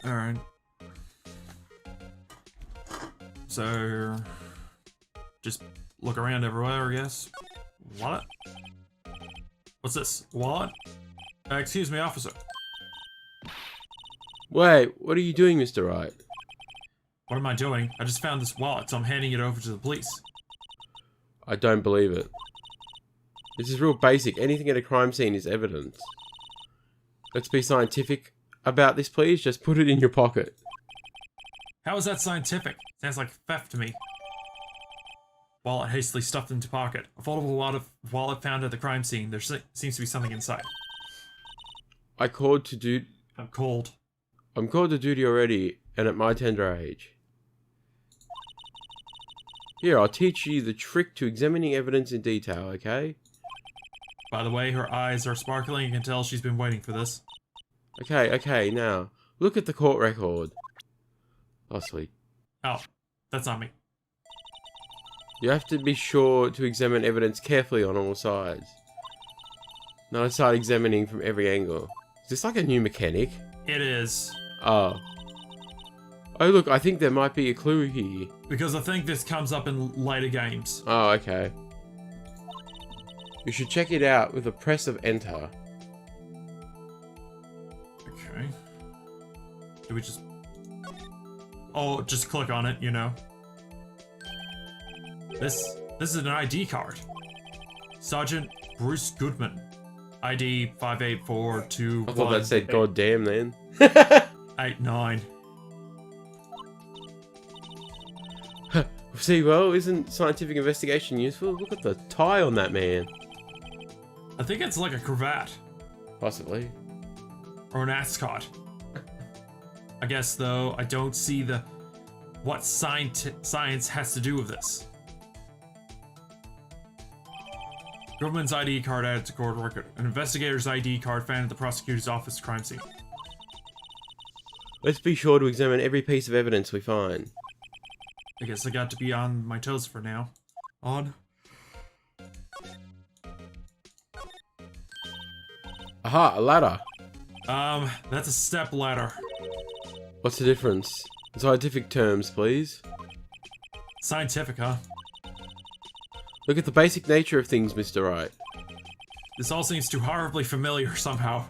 Alright. So... just look around everywhere, I guess. What? What's this? What? Excuse me, officer. Wait, what are you doing, Mr. Wright? What am I doing? I just found this wallet, so I'm handing it over to the police. I don't believe it. This is real basic. Anything at a crime scene is evidence. Let's be scientific about this, please. Just put it in your pocket. How is that scientific? Sounds like theft to me. Wallet hastily stuffed into pocket. A foldable wallet found at the crime scene. There seems to be something inside. I called to do... I'm cold. I'm called to duty already, and at my tender age. Here, I'll teach you the trick to examining evidence in detail, okay? By the way, her eyes are sparkling. You can tell she's been waiting for this. Okay, now, look at the court record. Oh, sweet. Oh, that's not me. You have to be sure to examine evidence carefully on all sides. Now let's start examining from every angle. Is this like a new mechanic? It is. Oh. Oh look, I think there might be a clue here. Because I think this comes up in later games. Oh, okay. You should check it out with a press of enter. Okay. Do we just... Oh, just click on it, you know. This is an ID card. Sergeant Bruce Goodman. ID 58421. I thought that said goddamn then. 89. See, well, isn't scientific investigation useful? Look at the tie on that man. I think it's like a cravat. Possibly. Or an ascot. I guess, though, I don't see what science has to do with this. Government's ID card added to court record. An investigator's ID card found at the prosecutor's office crime scene. Let's be sure to examine every piece of evidence we find. I guess I got to be on my toes for now. On. Aha, a ladder. That's a step ladder. What's the difference? In scientific terms, please. Scientific, huh? Look at the basic nature of things, Mr. Wright. This all seems too horribly familiar somehow.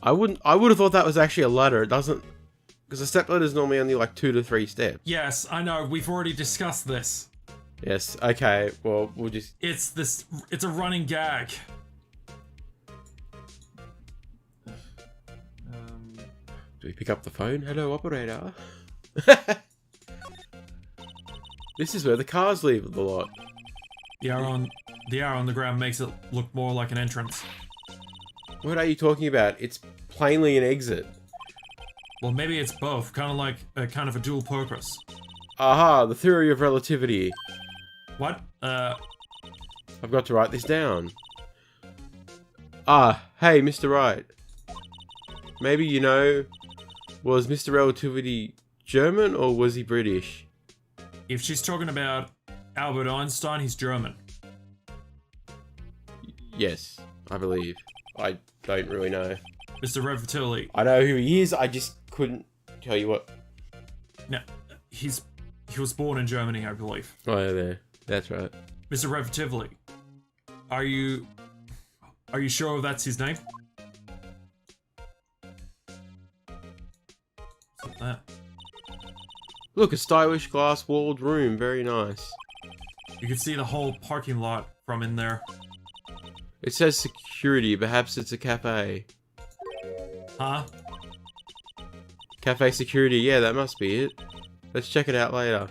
I would have thought that was actually a ladder. It doesn't, because a step ladder is normally only like 2 to 3 steps. Yes, I know. We've already discussed this. Yes. Okay. Well, we'll just. It's a running gag. Do we pick up the phone? Hello, operator. This is where the cars leave the lot. The arrow on the ground makes it look more like an entrance. What are you talking about? It's plainly an exit. Well, maybe it's both. Kind of a dual purpose. Aha, the theory of relativity. What? I've got to write this down. Ah, hey, Mr. Wright. Maybe you know, was Mr. Relativity German or was he British? If she's talking about Albert Einstein, he's German. Yes, I believe. I don't really know. Mr. Relativity. I know who he is, I just couldn't tell you what. No, he was born in Germany, I believe. Oh, yeah, there. That's right. Mr. Relativity. Are you sure that's his name? What's that? Look, a stylish glass-walled room. Very nice. You can see the whole parking lot from in there. It says security. Perhaps it's a cafe. Huh? Cafe security. Yeah, that must be it. Let's check it out later.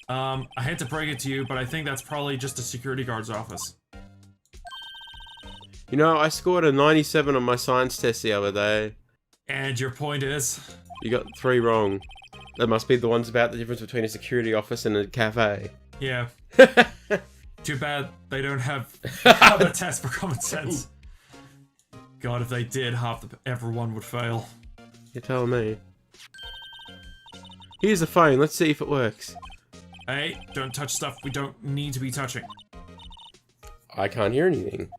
I hate to break it to you, but I think that's probably just a security guard's office. You know, I scored a 97 on my science test the other day. And your point is? You got 3 wrong. That must be the ones about the difference between a security office and a cafe. Yeah. Too bad they don't have a test for common sense. God, if they did, everyone would fail. You're telling me. Here's the phone. Let's see if it works. Hey, don't touch stuff we don't need to be touching. I can't hear anything.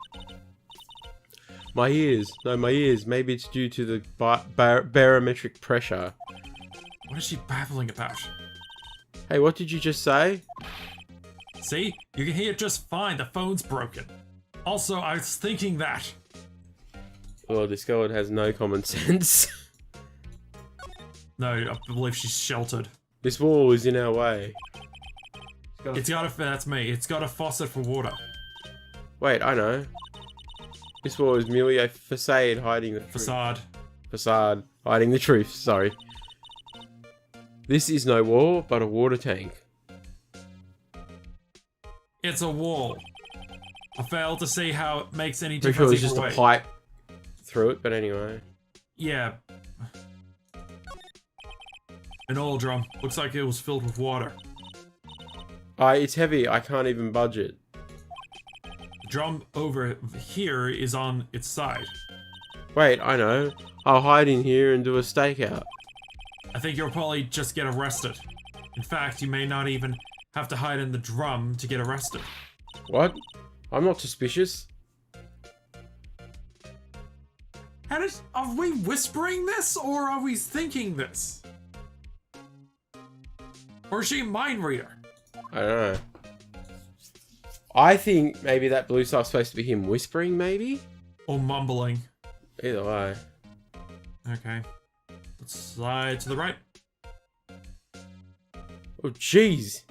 My ears. No, my ears. Maybe it's due to the barometric pressure. What is she babbling about? Hey, what did you just say? See? You can hear it just fine. The phone's broken. Also, I was thinking that. Well, this girl has no common sense. No, I believe she's sheltered. This wall is in our way. That's me. It's got a faucet for water. Wait, I know. This wall is merely a facade hiding the truth. Facade hiding the truth, sorry. This is no wall, but a water tank. It's a wall. I fail to see how it makes any Pretty difference. sure it's just a pipe through it, but anyway. Yeah. An oil drum. Looks like it was filled with water. It's heavy. I can't even budge it. The drum over here is on its side. Wait, I know. I'll hide in here and do a stakeout. I think you'll probably just get arrested. In fact, you may not even have to hide in the drum to get arrested. What? I'm not suspicious. Are we whispering this, or are we thinking this? Or is she a mind reader? I don't know. I think maybe that blue stuff's supposed to be him whispering, maybe? Or mumbling. Either way. Okay. Let's slide to the right. Oh, jeez.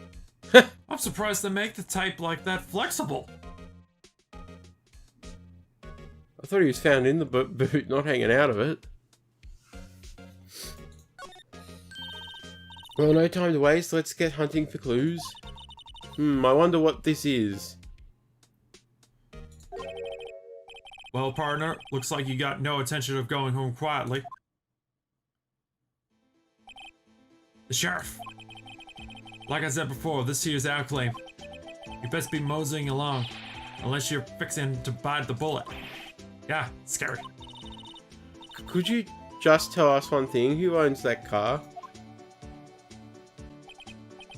I'm surprised they make the tape like that flexible. I thought he was found in the boot, not hanging out of it. Well, no time to waste. Let's get hunting for clues. I wonder what this is. Well, partner, looks like you got no intention of going home quietly. The sheriff. Like I said before, this here's our claim. You best be moseying along, unless you're fixing to bite the bullet. Yeah, scary. Could you just tell us one thing? Who owns that car?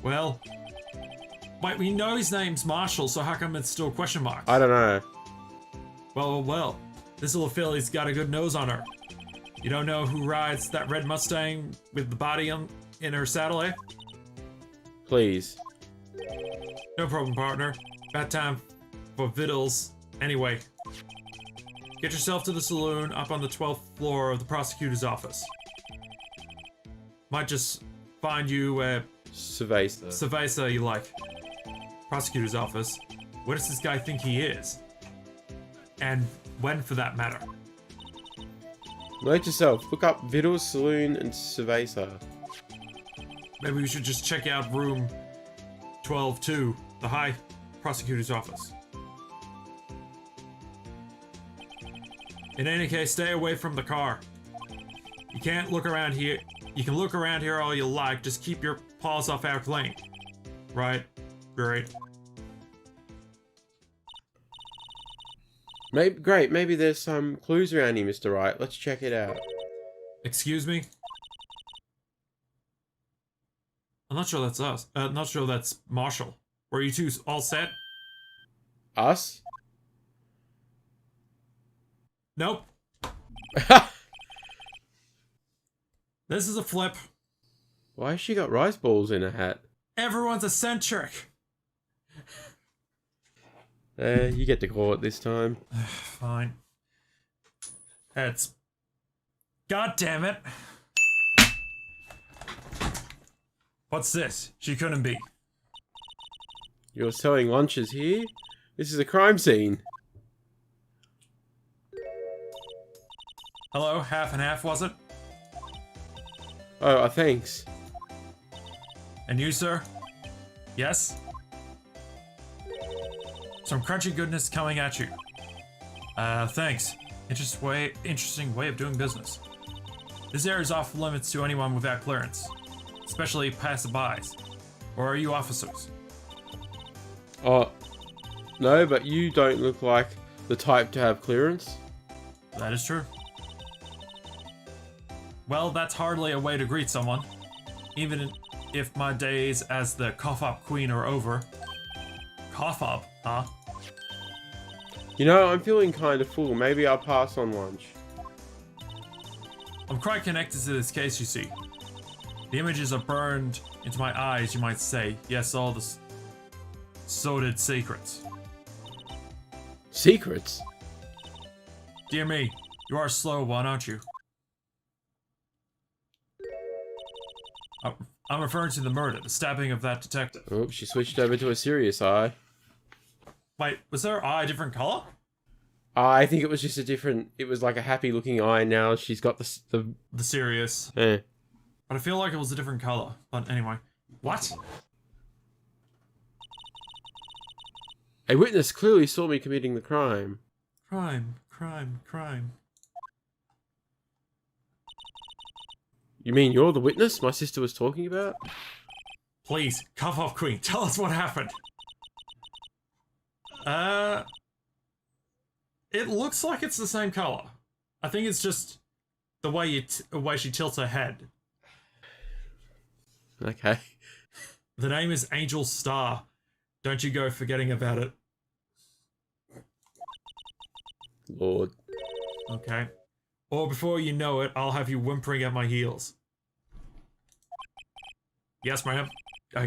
Well, wait, we know his name's Marshall, so how come it's still question marks? I don't know. Well, this little filly's got a good nose on her. You don't know who rides that red Mustang with the body in her saddle, eh? Please. No problem, partner. Bad time for vittles. Anyway, get yourself to the saloon up on the 12th floor of the prosecutor's office. Might just find you a cerveza you like. Prosecutor's office. What does this guy think he is? And when, for that matter? Note yourself. Look up Vittles, Saloon, and Cerveza. Maybe we should just check out room 12-2, the High Prosecutor's office. In any case, stay away from the car. You can't look around here. You can look around here all you like, just keep your paws off our lane. Right? Great. Maybe there's some clues around here, Mr. Wright. Let's check it out. Excuse me? I'm not sure that's us. Not sure that's Marshall. Were you two all set? Us? Nope. This is a flip. Why has she got rice balls in her hat? Everyone's eccentric. You get to call it this time. Fine. Heads. God damn it. What's this? She couldn't be. You're selling lunches here? This is a crime scene. Hello, half and half, was it? Oh, thanks. And you, sir? Yes? Some crunchy goodness coming at you. Thanks. Interesting way of doing business. This area is off limits to anyone without clearance, especially passerbys. Or are you officers? Oh, no, but you don't look like the type to have clearance. That is true. Well, that's hardly a way to greet someone. Even if my days as the cough-up queen are over. Cough-up, huh? You know, I'm feeling kind of full. Maybe I'll pass on lunch. I'm quite connected to this case, you see. The images are burned into my eyes, you might say. Yes, all the sordid secrets. Secrets? Dear me, you are a slow one, aren't you? I'm referring to the murder, the stabbing of that detective. Oh, she switched over to a serious eye. Wait, was her eye a different color? I think it was just a different... It was like a happy-looking eye. Now she's got the serious. Yeah. But I feel like it was a different color. But anyway. What? A witness clearly saw me committing the crime. Crime, crime, crime. You mean you're the witness my sister was talking about? Please, cough off, Queen. Tell us what happened. It looks like it's the same color. I think it's just the way she tilts her head. Okay. The name is Angel Star. Don't you go forgetting about it. Lord. Okay. Or before you know it, I'll have you whimpering at my heels. Yes, ma'am.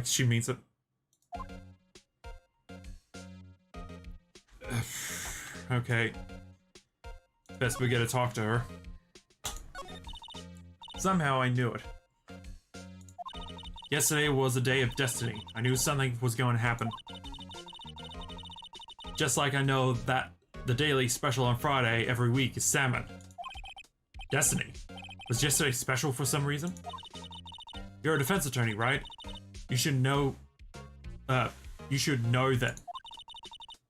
She means it. Okay. Best we get to talk to her. Somehow I knew it. Yesterday was a day of destiny. I knew something was going to happen. Just like I know that the daily special on Friday every week is salmon. Destiny. Was yesterday special for some reason? You're a defense attorney, right? You should know... you should know that...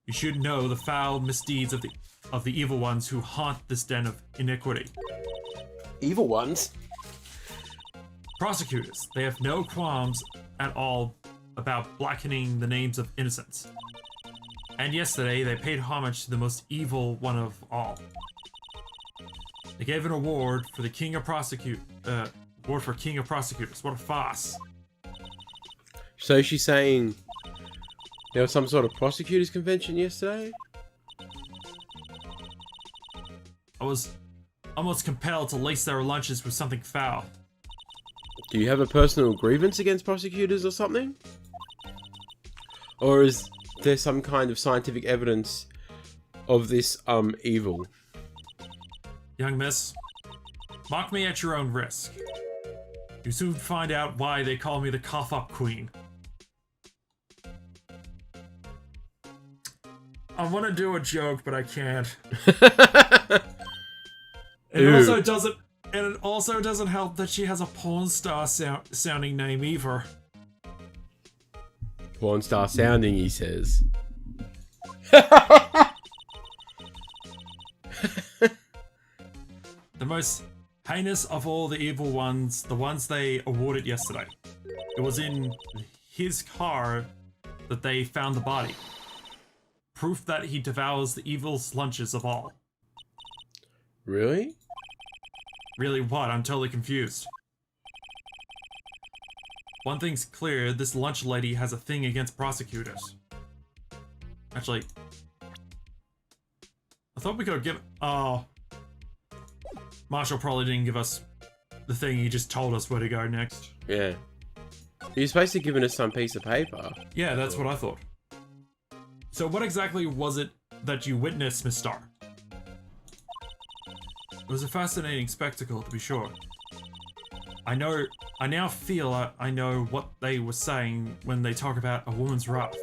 You should know the foul misdeeds of the evil ones who haunt this den of iniquity. Evil ones? Prosecutors. They have no qualms at all about blackening the names of innocents. And yesterday, they paid homage to the most evil one of all. They gave an award for the King of Award for King of Prosecutors. What a farce. So she's saying there was some sort of prosecutors convention yesterday? I was almost compelled to lace their lunches with something foul. Do you have a personal grievance against prosecutors or something? Or is there some kind of scientific evidence of this, evil? Young miss, mock me at your own risk. You soon find out why they call me the cough-up queen. I want to do a joke, but I can't. It also doesn't help that she has a porn star sounding name either. Porn star sounding, he says. The most heinous of all the evil ones, the ones they awarded yesterday. It was in his car that they found the body. Proof that he devours the evil's lunches of all. Really? Really what? I'm totally confused. One thing's clear, this lunch lady has a thing against prosecutors. Actually, I thought we could give... Oh. Marshall probably didn't give us the thing, he just told us where to go next. Yeah. You're supposed to have given us some piece of paper. Yeah, that's what I thought. So what exactly was it that you witnessed, Miss Star? It was a fascinating spectacle, to be sure. I now feel I know what they were saying when they talk about a woman's wrath.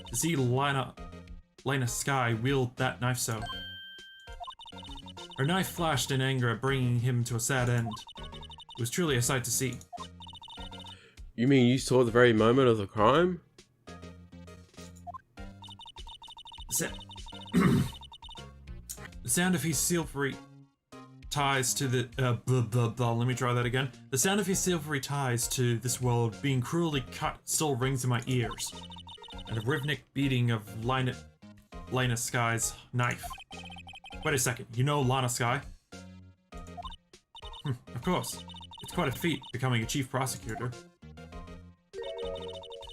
To see Lena Sky wield that knife so. Her knife flashed in anger, bringing him to a sad end. It was truly a sight to see. You mean you saw the very moment of the crime? The sound of his silvery ties to the... let me try that again. The sound of his silvery ties to this world being cruelly cut still rings in my ears. And the rhythmic beating of Lena Sky's knife. Wait a second, you know Lana Sky? Of course. It's quite a feat, becoming a chief prosecutor.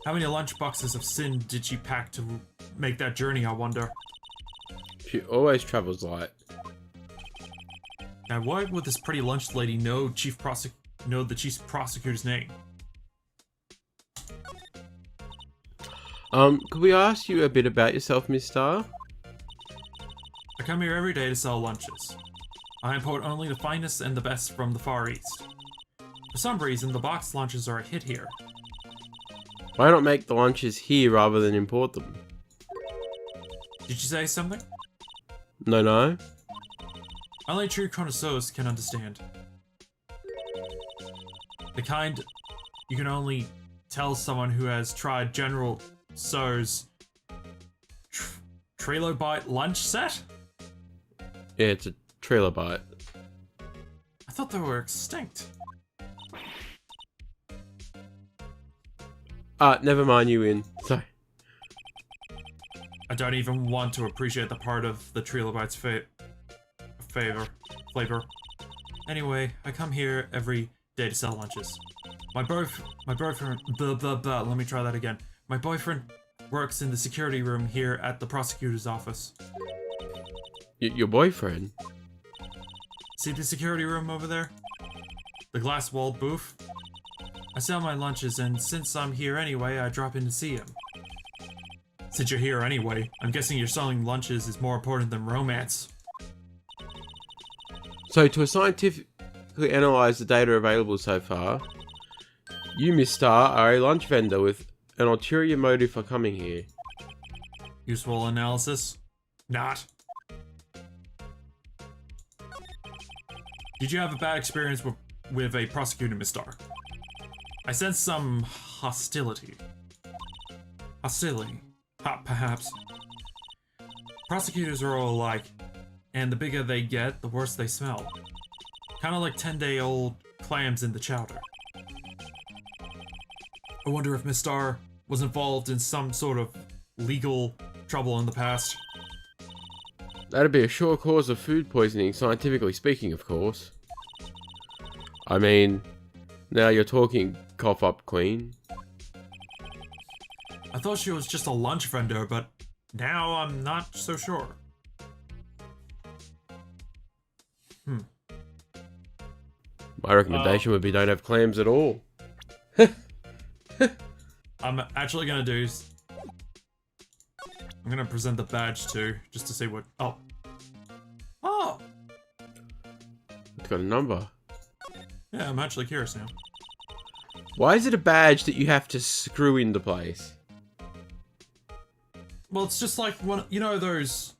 How many lunch boxes of sin did she pack to make that journey, I wonder? She always travels light. Now, why would this pretty lunch lady know the chief prosecutor's name? Could we ask you a bit about yourself, Miss Star? I come here every day to sell lunches. I import only the finest and the best from the Far East. For some reason, the boxed lunches are a hit here. Why not make the lunches here rather than import them? Did you say something? No. Only true connoisseurs can understand. The kind you can only tell someone who has tried General Tso's Trilobite lunch set? Yeah, it's a trilobite. I thought they were extinct. Never mind, you win. Sorry. I don't even want to appreciate the part of the Trilobite's flavor. Anyway, I come here every day to sell lunches. My boyfriend, let me try that again. My boyfriend works in the security room here at the prosecutor's office. Your boyfriend? See the security room over there? The glass-walled booth? I sell my lunches, and since I'm here anyway, I drop in to see him. Since you're here anyway, I'm guessing you're selling lunches is more important than romance. So, to scientifically analyse the data available so far, you, Miss Star, are a lunch vendor with an ulterior motive for coming here. Useful analysis? Not. Did you have a bad experience with a prosecutor, Miss Star? I sense some hostility. Perhaps. Prosecutors are all alike, and the bigger they get, the worse they smell. Kinda like 10-day-old clams in the chowder. I wonder if Miss Star was involved in some sort of legal trouble in the past. That'd be a sure cause of food poisoning, scientifically speaking, of course. I mean, now you're talking, cough up, Queen. I thought she was just a lunch vendor, but now I'm not so sure. My recommendation would be don't have clams at all. I'm actually gonna do... I'm gonna present the badge too, just to see what... Oh! It's got a number. Yeah, I'm actually curious now. Why is it a badge that you have to screw into place? Well, it's just like one, you know, those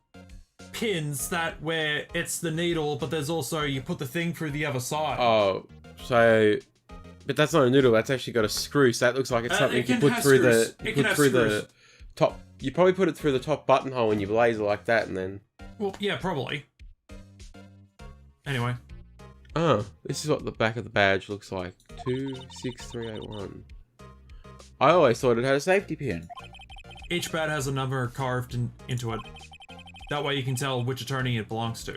pins that where it's the needle, but there's also you put the thing through the other side. Oh, so, but that's not a noodle. That's actually got a screw. So that looks like it's something you put through the top. You probably put it through the top buttonhole when you laser like that, and then. Well, yeah, probably. Anyway. Oh, this is what the back of the badge looks like. 26381. I always thought it had a safety pin. Each badge has a number carved into it. That way you can tell which attorney it belongs to.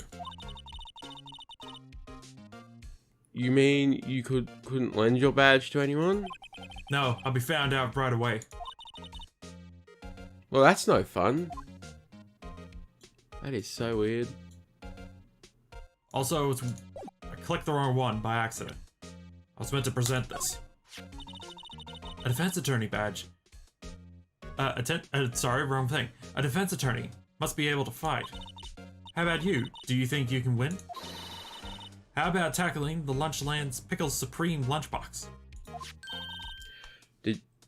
You mean you couldn't lend your badge to anyone? No, I'll be found out right away. Well, that's no fun. That is so weird. Also, I clicked the wrong one by accident. I was meant to present this. A defense attorney badge. Sorry, wrong thing. A defense attorney must be able to fight. How about you? Do you think you can win? How about tackling the Lunchland's Pickles Supreme lunchbox?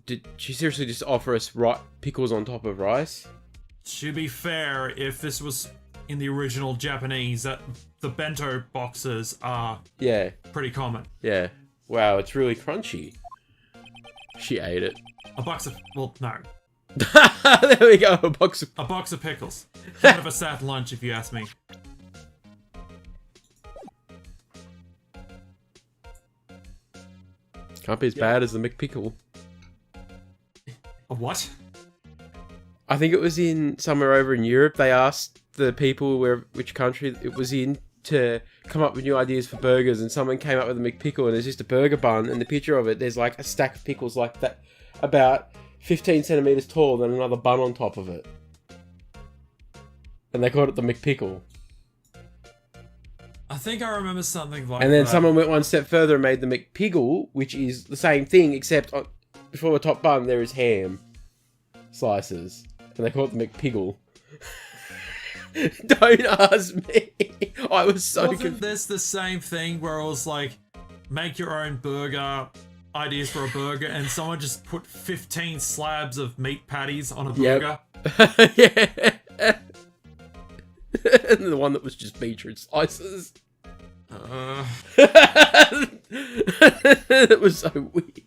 Did she seriously just offer us pickles on top of rice? To be fair, if this was in the original Japanese, the bento boxes are pretty common. Yeah. Wow, it's really crunchy. She ate it. A box of... well, no. There we go, a box of pickles. Kind of a sad lunch, if you ask me. Can't be as bad as the McPickle. A what? I think it was in somewhere over in Europe. They asked the people which country it was in to come up with new ideas for burgers, and someone came up with a McPickle, and there's just a burger bun, and the picture of it, there's like a stack of pickles like that, about 15 centimeters tall, then another bun on top of it. And they called it the McPickle. I think I remember something like that. And then someone went one step further and made the McPiggle, which is the same thing, except before the top bun there is ham slices. And they call it the McPiggle. Don't ask me. I was so confused. Wasn't this the same thing where it was like, make your own burger, ideas for a burger, and someone just put 15 slabs of meat patties on a burger? Yeah. And the one that was just beetroot slices. It was so weird.